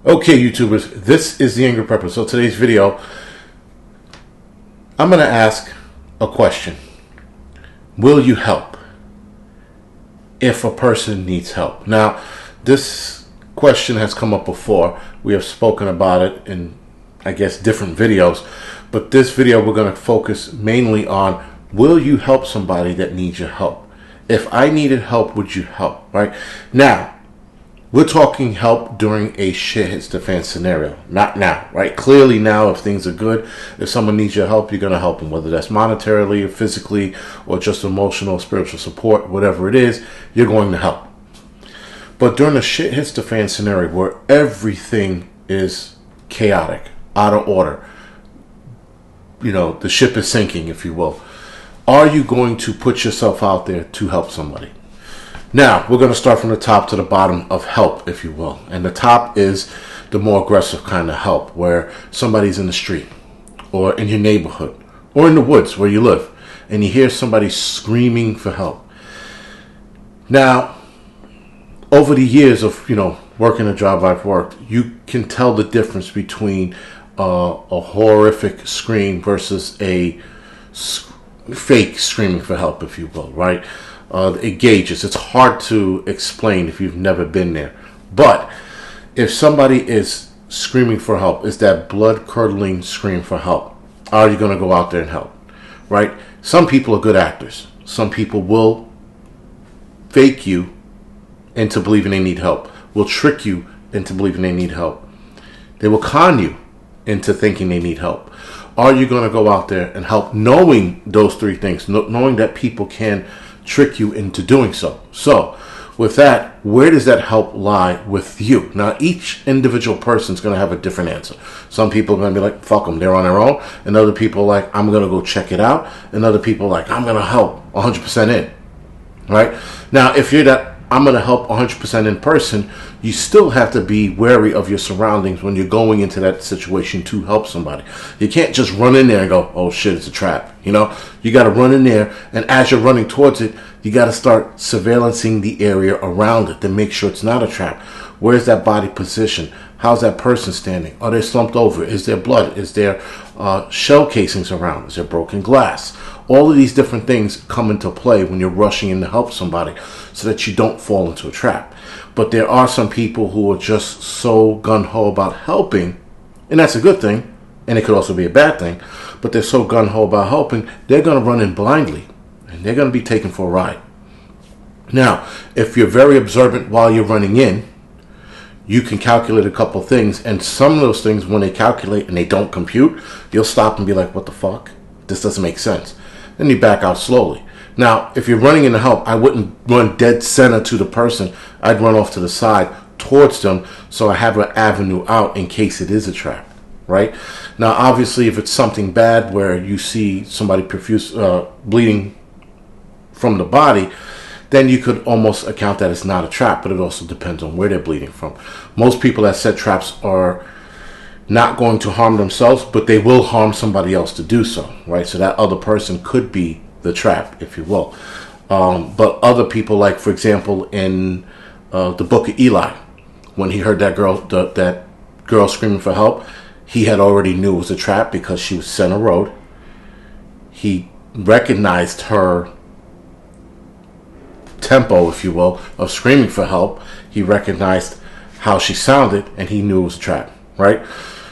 Okay, YouTubers, this is the Angryprepper. So today's video, I'm going to ask a question. Will you help if a person needs help? Now, this question has come up before. We have spoken about it in, I guess, different videos. But this video, we're going to focus mainly on, will you help somebody that needs your help? If I needed help, would you help? Right? Now, we're talking help during a shit hits the fan scenario, not now, right? Clearly now, if things are good, if someone needs your help, you're going to help them, whether that's monetarily or physically or just emotional, spiritual support, whatever it is, you're going to help. But during a shit hits the fan scenario where everything is chaotic, out of order, you know, the ship is sinking, if you will, are you going to put yourself out there to help somebody? Now, we're going to start from the top to the bottom of help, if you will. And the top is the more aggressive kind of help, where somebody's in the street or in your neighborhood or in the woods where you live, and you hear somebody screaming for help. Now, over the years of, working a job I've worked, you can tell the difference between a horrific scream versus a fake screaming for help, if you will, right? It gauges. It's hard to explain if you've never been there. But if somebody is screaming for help, is that blood-curdling scream for help, are you going to go out there and help? Right? Some people are good actors. Some people will fake you into believing they need help, will trick you into believing they need help. They will con you into thinking they need help. Are you going to go out there and help, knowing those three things, knowing that people can trick you into doing so? So with that, where does that help lie with you? Now, each individual person is going to have a different answer. Some people are going to be like, fuck them, they're on their own. And other people are like, I'm going to go check it out. And other people are like, I'm going to help 100% in. Right? Now, if you're that I'm going to help 100% in person, you still have to be wary of your surroundings when you're going into that situation to help somebody. You can't just run in there and go, oh shit, it's a trap. You got to run in there, and as you're running towards it, you got to start surveillancing the area around it to make sure it's not a trap. Where's that body positioned? How's that person standing? Are they slumped over? Is there blood? Is there shell casings around? Is there broken glass? All of these different things come into play when you're rushing in to help somebody so that you don't fall into a trap. But there are some people who are just so gung-ho about helping, and that's a good thing, and it could also be a bad thing, but they're so gung-ho about helping, they're going to run in blindly, and they're going to be taken for a ride. Now, if you're very observant while you're running in, you can calculate a couple things, and some of those things, when they calculate and they don't compute, you'll stop and be like, what the fuck? This doesn't make sense. Then you back out slowly. Now, if you're running in to help, I wouldn't run dead center to the person. I'd run off to the side towards them so I have an avenue out in case it is a trap, right? Now, obviously, if it's something bad where you see somebody bleeding from the body, then you could almost account that it's not a trap, but it also depends on where they're bleeding from. Most people that set traps are not going to harm themselves, but they will harm somebody else to do so, right? So that other person could be the trap, if you will. But other people, like, for example, in the book of Eli, when he heard that girl screaming for help, he had already knew it was a trap because she was center road. He recognized her tempo, if you will, of screaming for help. He recognized how she sounded, and he knew it was a trap, right?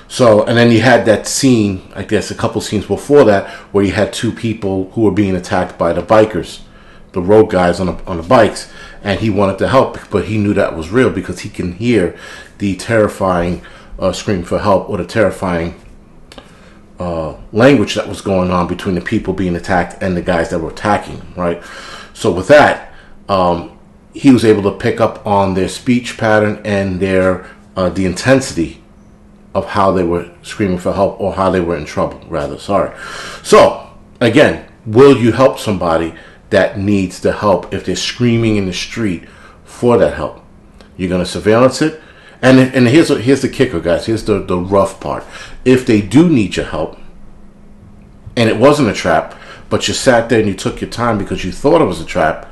So, and then you had that scene, I guess a couple scenes before that, where you had two people who were being attacked by the bikers, the road guys on the bikes, and he wanted to help, but he knew that was real because he can hear the terrifying scream for help, or the terrifying language that was going on between the people being attacked and the guys that were attacking them, right? So with that, he was able to pick up on their speech pattern and their the intensity of how they were screaming for help, or how they were in trouble, rather. Sorry. So, again, will you help somebody that needs the help if they're screaming in the street for that help? You're going to surveillance it? And here's the kicker, guys. Here's the rough part. If they do need your help, and it wasn't a trap, but you sat there and you took your time because you thought it was a trap,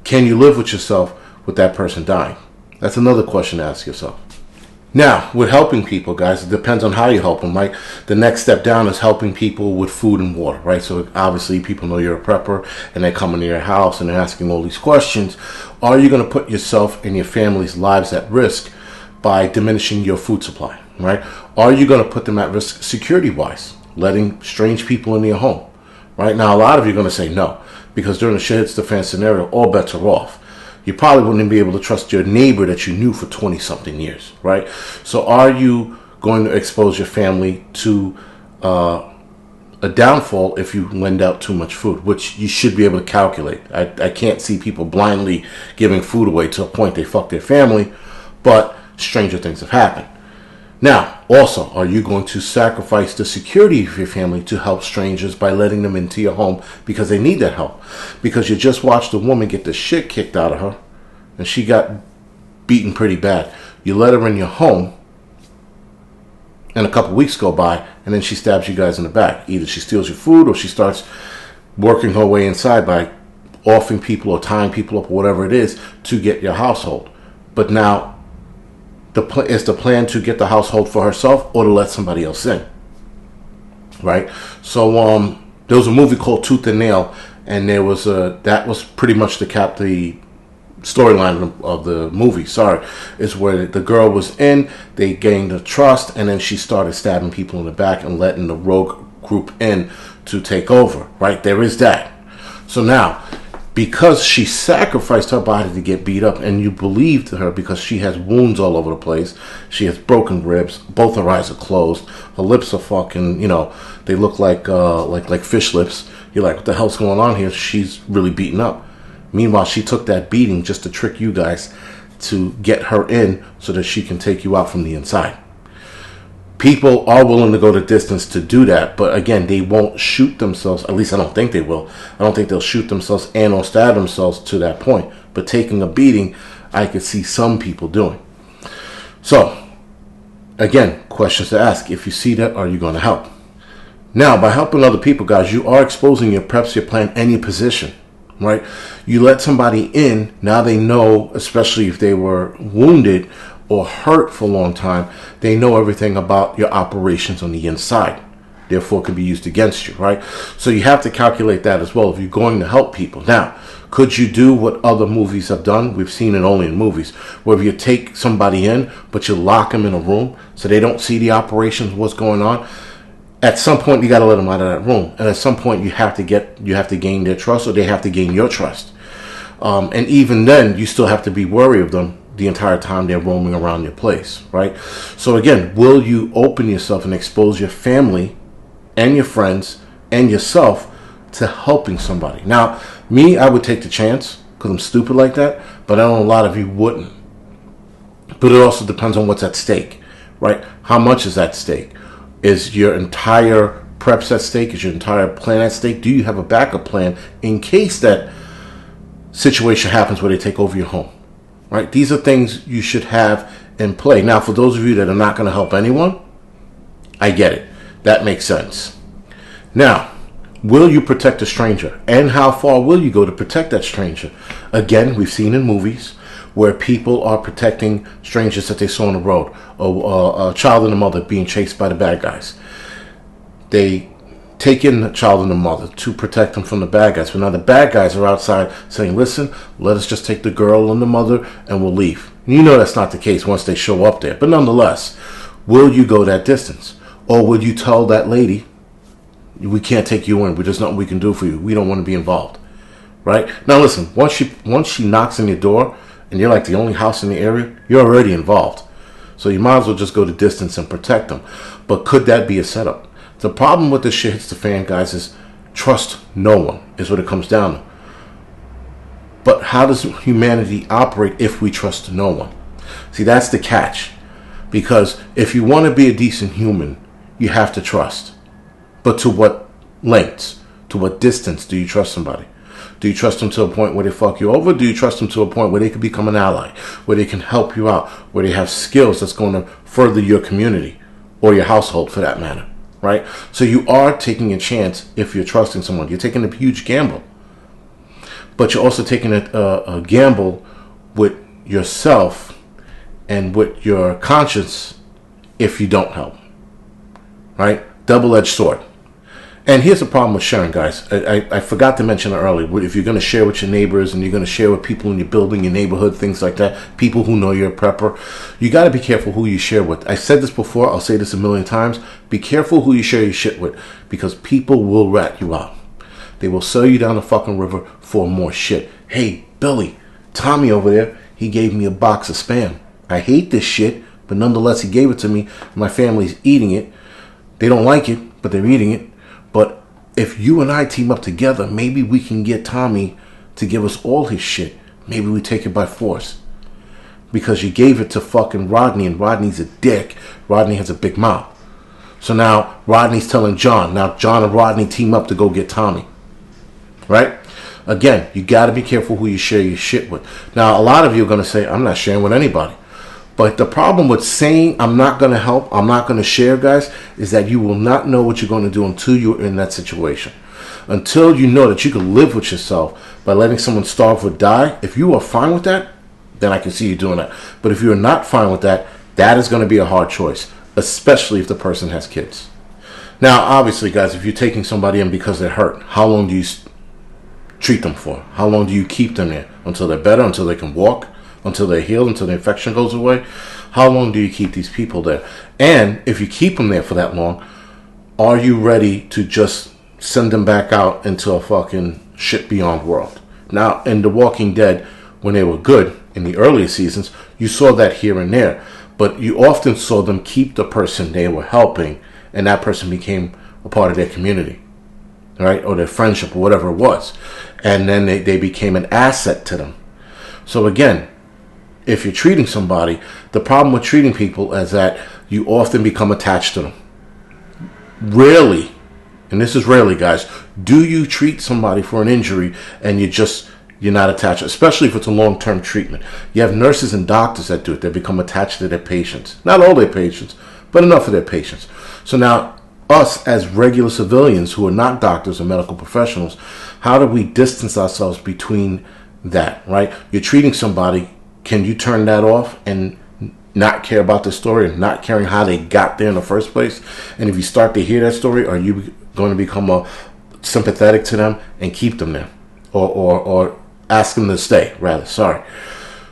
can you live with yourself with that person dying? That's another question to ask yourself. Now, with helping people, guys, it depends on how you help them, right? The next step down is helping people with food and water, right? So obviously people know you're a prepper and they're coming to your house and they're asking all these questions. Are you going to put yourself and your family's lives at risk by diminishing your food supply, right? Are you going to put them at risk security-wise, letting strange people in your home, right? Now, a lot of you are going to say no, because during the shit hits the fan scenario, all bets are off. You probably wouldn't be able to trust your neighbor that you knew for 20-something years, right? So are you going to expose your family to a downfall if you lend out too much food, which you should be able to calculate? I can't see people blindly giving food away to a point they fuck their family, but stranger things have happened. Now, also, are you going to sacrifice the security of your family to help strangers by letting them into your home because they need that help? Because you just watched a woman get the shit kicked out of her and she got beaten pretty bad. You let her in your home and a couple weeks go by and then she stabs you guys in the back. Either she steals your food or she starts working her way inside by offing people or tying people up or whatever it is to get your household. But now, is the plan to get the household for herself or to let somebody else in, right? So there was a movie called Tooth and Nail, and that was pretty much the storyline of the movie. Is where the girl was in, they gained the trust, and then she started stabbing people in the back and letting the rogue group in to take over, right? There is that. So now, because she sacrificed her body to get beat up, and you believed her because she has wounds all over the place, she has broken ribs, both her eyes are closed, her lips are fucking, they look like fish lips. You're like, what the hell's going on here? She's really beaten up. Meanwhile, she took that beating just to trick you guys to get her in so that she can take you out from the inside. People are willing to go the distance to do that, but again, they won't shoot themselves. At least I don't think they will. I don't think they'll shoot themselves and or stab themselves to that point. But taking a beating, I could see some people doing. So, again, questions to ask. If you see that, are you going to help? Now, by helping other people, guys, you are exposing your preps, your plan, and your position, right? You let somebody in, now they know, especially if they were wounded or hurt for a long time, they know everything about your operations on the inside. Therefore, it can be used against you, right? So you have to calculate that as well if you're going to help people. Now, could you do what other movies have done? We've seen it only in movies, where you take somebody in, but you lock them in a room so they don't see the operations, what's going on. At some point, you got to let them out of that room, and at some point, you have to gain their trust, or they have to gain your trust. And even then, you still have to be wary of them the entire time they're roaming around your place, right? So again, will you open yourself and expose your family and your friends and yourself to helping somebody? Now, me, I would take the chance because I'm stupid like that, but I know a lot of you wouldn't. But it also depends on what's at stake, right? How much is at stake? Is your entire preps at stake? Is your entire plan at stake? Do you have a backup plan in case that situation happens where they take over your home? Right? These are things you should have in play. Now, for those of you that are not going to help anyone, I get it. That makes sense. Now, will you protect a stranger? And how far will you go to protect that stranger? Again, we've seen in movies where people are protecting strangers that they saw on the road. Or a child and a mother being chased by the bad guys. They take in the child and the mother to protect them from the bad guys. But now the bad guys are outside saying, listen, let us just take the girl and the mother and we'll leave. And you know that's not the case once they show up there. But nonetheless, will you go that distance? Or will you tell that lady, we can't take you in. There's nothing we can do for you. We don't want to be involved. Right? Now listen, once she knocks on your door and you're like the only house in the area, you're already involved. So you might as well just go the distance and protect them. But could that be a setup? The problem with this shit hits the fan, guys, is trust no one is what it comes down to. But how does humanity operate if we trust no one? See, that's the catch. Because if you want to be a decent human, you have to trust. But to what lengths? To what distance do you trust somebody? Do you trust them to a point where they fuck you over? Do you trust them to a point where they can become an ally? Where they can help you out? Where they have skills that's going to further your community or your household for that matter? Right? So you are taking a chance if you're trusting someone. You're taking a huge gamble. But you're also taking a gamble with yourself and with your conscience if you don't help. Right? Double-edged sword. And here's the problem with sharing, guys. I forgot to mention it earlier. If you're going to share with your neighbors and you're going to share with people in your building, your neighborhood, things like that, people who know you're a prepper, you got to be careful who you share with. I said this before. I'll say this a million times. Be careful who you share your shit with, because people will rat you out. They will sell you down the fucking river for more shit. Hey, Billy, Tommy over there, he gave me a box of Spam. I hate this shit, but nonetheless, he gave it to me. My family's eating it. They don't like it, but they're eating it. But if you and I team up together, maybe we can get Tommy to give us all his shit. Maybe we take it by force. Because you gave it to fucking Rodney, and Rodney's a dick. Rodney has a big mouth. So now Rodney's telling John. Now John and Rodney team up to go get Tommy. Right? Again, you got to be careful who you share your shit with. Now, a lot of you are going to say, I'm not sharing with anybody. But the problem with saying I'm not going to help, I'm not going to share, guys, is that you will not know what you're going to do until you're in that situation. Until you know that you can live with yourself by letting someone starve or die. If you are fine with that, then I can see you doing that. But if you're not fine with that, that is going to be a hard choice, especially if the person has kids. Now, obviously, guys, if you're taking somebody in because they're hurt, how long do you treat them for? How long do you keep them there? Until they're better, until they can walk? Until they're healed, until the infection goes away? How long do you keep these people there? And if you keep them there for that long, are you ready to just send them back out into a fucking shit beyond world? Now, in The Walking Dead, when they were good in the earlier seasons, you saw that here and there. But you often saw them keep the person they were helping, and that person became a part of their community, right? Or their friendship, or whatever it was. And then they became an asset to them. So again, if you're treating somebody, the problem with treating people is that you often become attached to them. Rarely, and this is rarely, guys, do you treat somebody for an injury and you're not attached, especially if it's a long-term treatment. You have nurses and doctors that do it. They become attached to their patients. Not all their patients, but enough of their patients. So now, us as regular civilians who are not doctors or medical professionals, how do we distance ourselves between that, right? You're treating somebody. Can you turn that off and not care about the story and not caring how they got there in the first place? And if you start to hear that story, are you going to become sympathetic to them and keep them there? Or ask them to stay, rather. Sorry.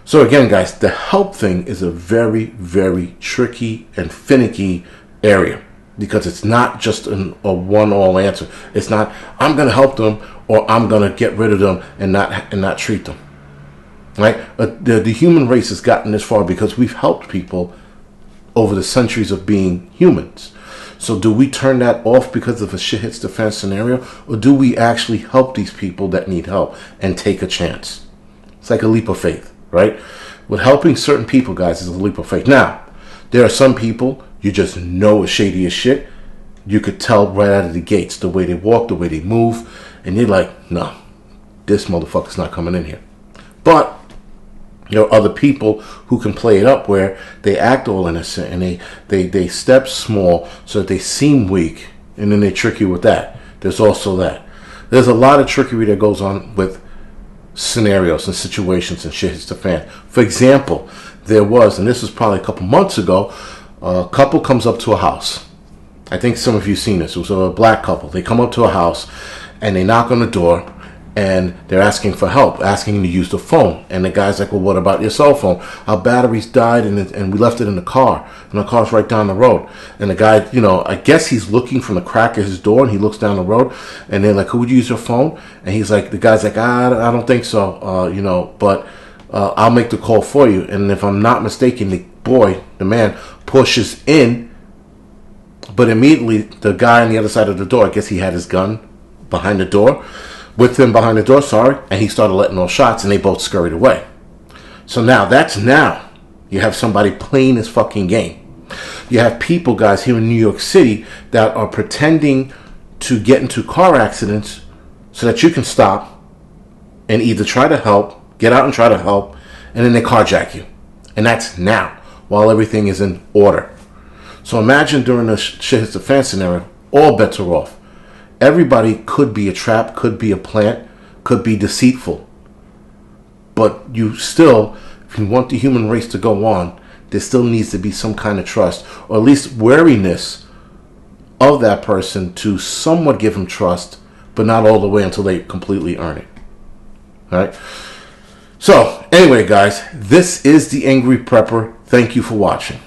So again, guys, the help thing is a very, very tricky and finicky area, because it's not just a one-all answer. It's not, I'm going to help them or I'm going to get rid of them and not treat them. Right? The human race has gotten this far because we've helped people over the centuries of being humans. So do we turn that off because of a shit hits the fan scenario? Or do we actually help these people that need help and take a chance? It's like a leap of faith, right? With helping certain people, guys, is a leap of faith. Now, there are some people you just know is shady as shit. You could tell right out of the gates, the way they walk, the way they move. And you're like, no, this motherfucker's not coming in here. But there are other people who can play it up where they act all innocent and they step small so that they seem weak, and then they trick you with that. There's also that. There's a lot of trickery that goes on with scenarios and situations and shit hits the fan. For example, there was, and this was probably a couple months ago, a couple comes up to a house. I think some of you seen this. It was a black couple. They come up to a house and they knock on the door. And they're asking for help, asking him to use the phone. And the guy's like, well, what about your cell phone? Our batteries died and we left it in the car. And the car's right down the road. And the guy, I guess he's looking from the crack of his door, and he looks down the road. And they're like, who would use your phone? And he's like, the guy's like, I don't think so, but I'll make the call for you. And if I'm not mistaken, the man pushes in. But immediately, the guy on the other side of the door, I guess he had his gun behind the door. With him behind the door, and he started letting off shots, and they both scurried away. So now you have somebody playing this fucking game. You have people, guys, here in New York City that are pretending to get into car accidents so that you can stop and either try to help, get out and try to help, and then they carjack you. And that's now, while everything is in order. So imagine during a shit hits the fan scenario, all bets are off. Everybody could be a trap, could be a plant, could be deceitful. But you still, if you want the human race to go on, there still needs to be some kind of trust, or at least wariness of that person to somewhat give him trust, but not all the way until they completely earn it. All right? So, anyway, guys, this is the Angry Prepper. Thank you for watching.